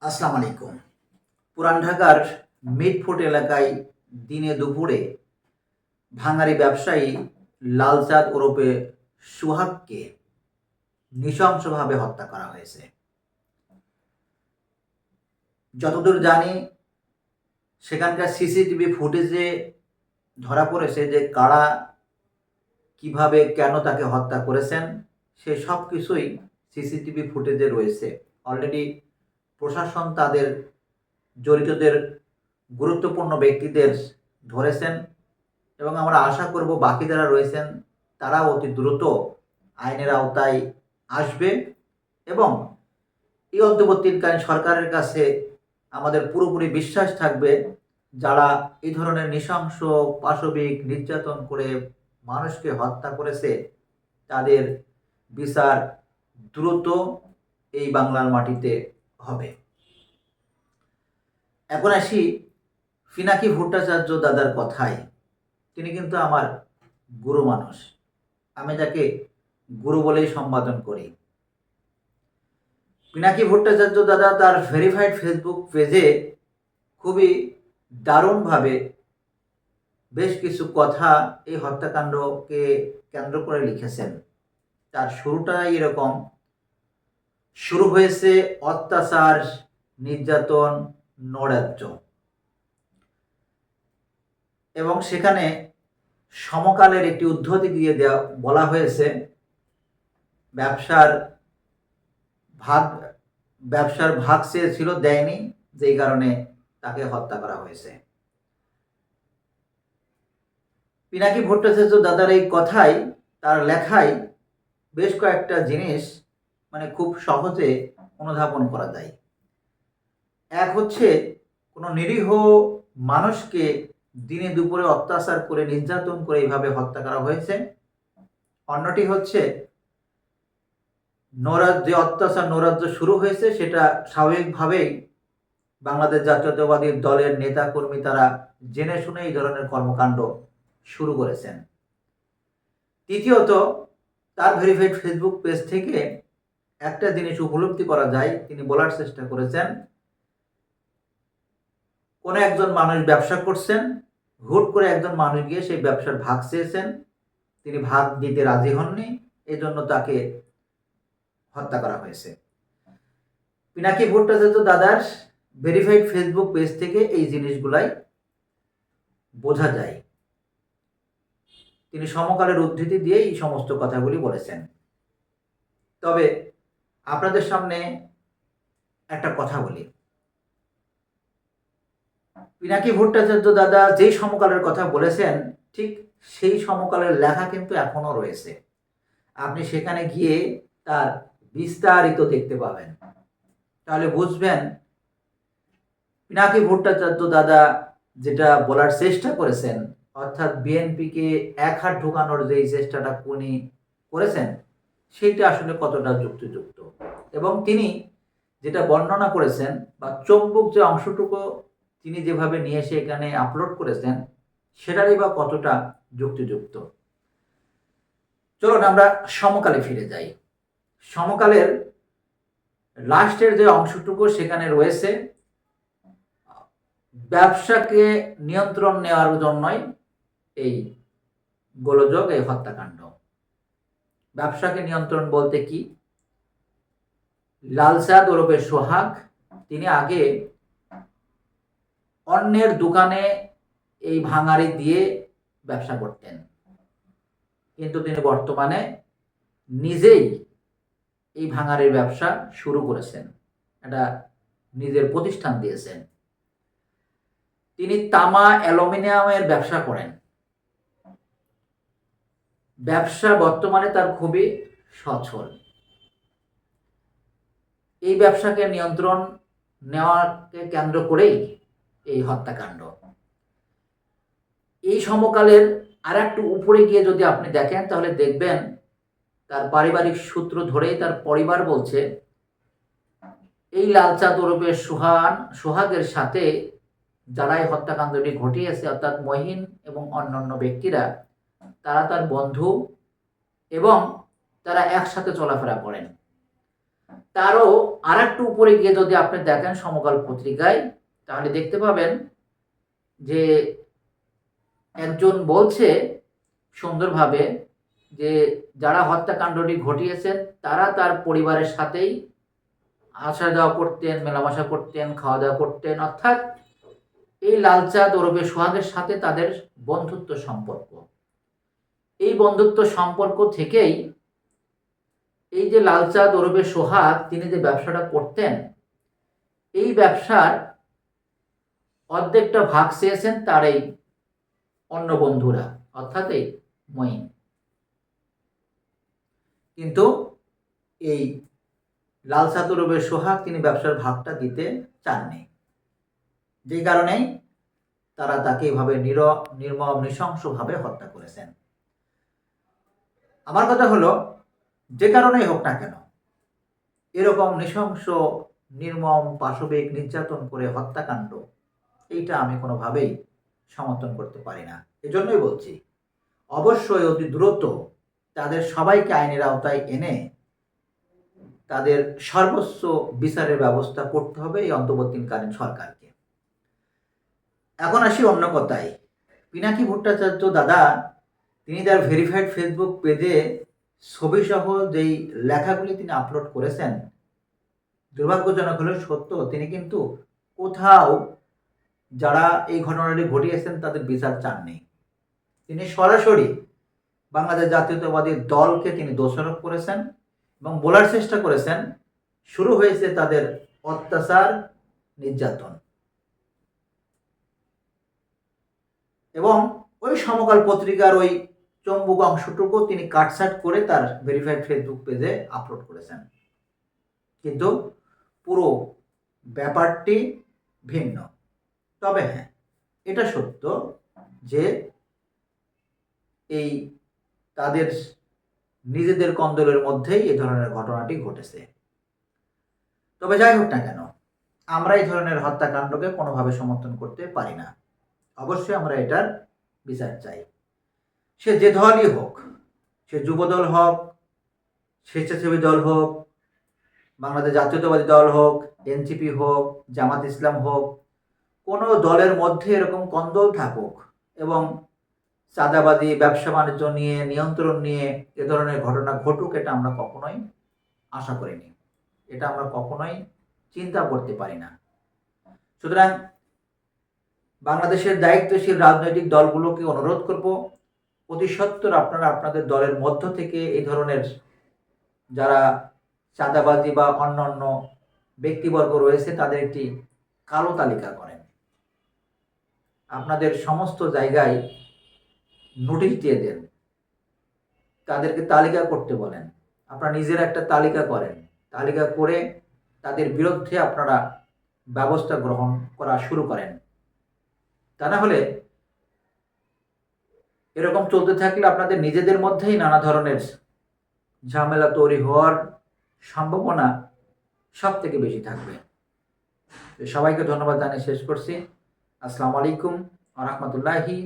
আসসালামু আলাইকুম। পুরান ঢাকার মিটফোর্ট এলাকায় দিনে দুপুরে ভাঙারি ব্যবসায়ী লালচাঁদ ওরফে সোহাগকে নৃশংসভাবে হত্যা করা হয়েছে। যতদূর জানি সেখানকার সিসিটিভি ফুটেজে ধরা পড়েছে যে কারা কিভাবে কেন তাকে হত্যা করেছেন সে সব কিছুই সিসিটিভি ফুটেজে রয়েছে। অলরেডি প্রশাসন তাদের জড়িতদের গুরুত্বপূর্ণ ব্যক্তিদের ধরেছেন এবং আমরা আশা করব বাকি যারা রয়েছেন তারা অতি দ্রুত আইনের আওতায় আসবে এবং এই অন্তর্বর্তীকালীন সরকারের কাছে আমাদের পুরোপুরি বিশ্বাস থাকবে যারা এই ধরনের নৃশংস পাশবিক নির্যাতন করে মানুষকে হত্যা করেছে তাদের বিচার দ্রুত এই বাংলার মাটিতে হবে। এখন আসি পিনাকি ভট্টাচার্য দাদার কথায়। তিনি কিন্তু আমার গুরু মানুষ, আমি তাকে গুরু বলেই সম্বোধন করি। পিনাকি ভট্টাচার্য দাদা তার ভেরিফাইড ফেসবুক পেজে খুবই দারুণভাবে বেশ কিছু কথা এই হত্যাকাণ্ডকে কেন্দ্র করে লিখেছেন। তার শুরুটাই এরকম, শুরু হয়েছে অত্যাচার, নির্যাতন, নৈরাজ্য এবং সেখানে সমকালের একটি উদ্ধৃতি দিয়ে দেওয়া বলা হয়েছে ব্যবসার ভাগ চেয়েছিল, দেয়নি, যেই কারণে তাকে হত্যা করা হয়েছে। পিনাকি ভট্টাচার্য দাদার এই কথাই, তার লেখায় বেশ কয়েকটা জিনিস খুব সহজে অনুধাবন করা যায়। এক হচ্ছে কোনো নিরীহ মানুষকে দিনে দুপুরে অত্যাচার করে নির্যাতন করে এইভাবে হত্যা করা হয়েছে। অন্যটি হচ্ছে যে অত্যাচার নৈরাজ্য শুরু হয়েছে সেটা স্বাভাবিকভাবেই বাংলাদেশ জাতীয়তাবাদী দলের নেতা কর্মী তারা জেনে শুনে এই ধরনের কর্মকাণ্ড শুরু করেছেন। তৃতীয়ত, তার ভেরিফাইড ফেসবুক পেজ থেকে একটা জিনিস উপলব্ধি করা যায়, তিনি বলার চেষ্টা করেছেন কোনো একজন মানুষ ব্যবসা করছেন, হুট করে একজন মানুষ গিয়ে সেই ব্যবসার ভাগ চেয়েছেন, তিনি ভাগ দিতে রাজি হননি, এই জন্য তাকে হত্যা করা হয়েছে। পিনাকি ভট্টাচার্য দাদার ভেরিফাইড ফেসবুক পেজ থেকে এই জিনিসগুলাই বোঝা যায়। তিনি সমকালের উদ্ধৃতি দিয়ে এই সমস্ত কথাগুলি বলেছেন। তবে আপনাদের সামনে একটা কথা বলি, পিনাকি ভট্টাচার্য দাদা যেই সমকালের কথা বলেছেন ঠিক সেই সমকালের লেখা কিন্তু এখনো রয়েছে। আপনি সেখানে গিয়ে তার বিস্তারিত দেখতে পাবেন, তাহলে বুঝবেন পিনাকি ভট্টাচার্য দাদা যেটা বলার চেষ্টা করেছেন, অর্থাৎ বিএনপিকে এক হাত ঢোকানোর যে চেষ্টাটা উনি করেছেন সেইটা আসলে কতটা যুক্তিযুক্ত, এবং তিনি যেটা বর্ণনা করেছেন বা চৌম্বক যে অংশটুকু তিনি যেভাবে নিয়ে এসে এখানে আপলোড করেছেন সেটারই বা কতটা যুক্তিযুক্ত। চলুন আমরা সমকালে ফিরে যাই। সমকালের লাস্টের যে অংশটুকু সেখানে রয়েছে ব্যবসাকে নিয়ন্ত্রণ নেওয়ার জন্যই এই গোলযোগ, এই হত্যাকাণ্ড। ব্যবসাকে নিয়ন্ত্রণ বলতে কি, লালচাঁদ ওরফে সোহাগ তিনি আগে অন্যের দোকানে এই ভাঙারি দিয়ে ব্যবসা করতেন, কিন্তু তিনি বর্তমানে নিজেই এই ভাঙারির ব্যবসা শুরু করেছেন, এটা নিজের প্রতিষ্ঠান দিয়েছেন। তিনি তামা অ্যালুমিনিয়ামের ব্যবসা করেন। ব্যবসা বর্তমানে তার খুবই সচ্ছল। এই ব্যবসাকে নিয়ন্ত্রণ নেওয়াকে কেন্দ্র করেই এই হত্যাকাণ্ড। এই সমকালের আর একটু উপরে গিয়ে যদি আপনি দেখেন তাহলে দেখবেন তার পারিবারিক সূত্র ধরেই তার পরিবার বলছে এই লালচাঁদ ওরফে সোহাগের সাথে যারা এই হত্যাকাণ্ডটি ঘটিয়েছে অর্থাৎ মহিন এবং অন্যান্য ব্যক্তিরা, তারা তার বন্ধু এবং তারা একসাথে চলাফেরা করেন। তারও আর একটু উপরে গিয়ে যদি আপনি দেখেন সমকাল পত্রিকায়, তাহলে দেখতে পাবেন যে একজন বলছে সুন্দরভাবে যে যারা হত্যাকাণ্ডটি ঘটিয়েছেন তারা তার পরিবারের সাথেই আসা যাওয়া করতেন, মেলামেশা করতেন, খাওয়া দাওয়া করতেন, অর্থাৎ এই লালচাঁদ ওরফে সোহাগের সাথে তাদের বন্ধুত্ব সম্পর্ক। এই বন্ধুত্ব সম্পর্ক থেকেই এই যে লালচাঁদ ওরফে সোহাগ তিনি যে ব্যবসাটা করতেন, এই ব্যবসার অর্ধেকটা ভাগ চেয়েছেন তার এই অন্য বন্ধুরা, অর্থাৎ এই মঈন। কিন্তু এই লালচাঁদ ওরফে সোহাগ তিনি ব্যবসার ভাগটা দিতে চাননি, যে কারণেই তারা তাকে এভাবে নির্মম নৃশংসভাবে হত্যা করেছেন। আমার কথা হলো, যে কারণেই হোক না কেন এরকম নৃশংস নির্মম পাশবিক নির্যাতন করে হত্যাকাণ্ড, এইটা আমি কোনোভাবেই সমর্থন করতে পারি না। এজন্যই বলছি অবশ্যই অতি দ্রুত তাদের সবাইকে আইনের আওতায় এনে তাদের সর্বোচ্চ বিচারের ব্যবস্থা করতে হবে এই অন্তর্বর্তীকালীন সরকারকে। এখন আসি অন্য কথায়। পিনাকি ভট্টাচার্য দাদা তিনি তার ভেরিফাইড ফেসবুক পেজে ছবিসহ যেই লেখাগুলি তিনি আপলোড করেছেন, দুর্ভাগ্যজনক হলেও সত্য, তিনি কিন্তু কোথাও যারা এই ঘটনাটি ঘটিয়েছেন তাদের বিচার চাননি। তিনি সরাসরি বাংলাদেশ জাতীয়তাবাদী দলকে তিনি দোষারোপ করেছেন এবং বলার চেষ্টা করেছেন শুরু হয়েছে তাদের অত্যাচার, নির্যাতন। এবং ওই সমকাল পত্রিকার ওই চম্বুক অংশটুকু তিনি কাটছাট করে তার ভেরিফাইড ফেসবুক পেজে আপলোড করেছেন, কিন্তু পুরো ব্যাপারটি ভিন্ন। তবে হ্যাঁ, এটা সত্য যে এই তাদের নিজেদের কন্দলের মধ্যেই এই ধরনের ঘটনাটি ঘটেছে। তবে যাই হোক না কেন, আমরা এই ধরনের হত্যাকাণ্ডকে কোনোভাবে সমর্থন করতে পারি না। অবশ্যই আমরা এটার বিচার চাই। সে যে দলই হোক, সে যুবদল হোক, স্বেচ্ছাসেবী দল হোক, বাংলাদেশ জাতীয়তাবাদী দল হোক, এনসিপি হোক, জামাত ইসলাম হোক, কোনো দলের মধ্যে এরকম কন্দল থাকুক এবং চাঁদাবাদী, ব্যবসা বাণিজ্য নিয়ে, নিয়ন্ত্রণ নিয়ে এ ধরনের ঘটনা ঘটুক, এটা আমরা কখনোই আশা করিনি, এটা আমরা কখনোই চিন্তা করতে পারি না। সুতরাং বাংলাদেশের দায়িত্বশীল রাজনৈতিক দলগুলোকে অনুরোধ করব, অতি সত্বর আপনারা আপনাদের দলের মধ্য থেকে এই ধরনের যারা চাঁদাবাজি বা অন্যান্য ব্যক্তিবর্গ রয়েছে তাদের একটি কালো তালিকা করেন। আপনাদের সমস্ত জায়গায় নোটিশ দিয়ে দেন, তাদেরকে তালিকা করতে বলেন। আপনারা নিজের একটা তালিকা করেন, তালিকা করে তাদের বিরুদ্ধে আপনারা ব্যবস্থা গ্রহণ করা শুরু করেন। তা না হলে এরকম চলতে থাকলে আপনাদের নিজেদের মধ্যেই নানা ধরনের ঝামেলা তৈরি হওয়ার সম্ভাবনা সব থেকে বেশি থাকবে। সবাইকে ধন্যবাদ জানিয়ে শেষ করছি। আসসালামু আলাইকুম ওয়া রাহমাতুল্লাহি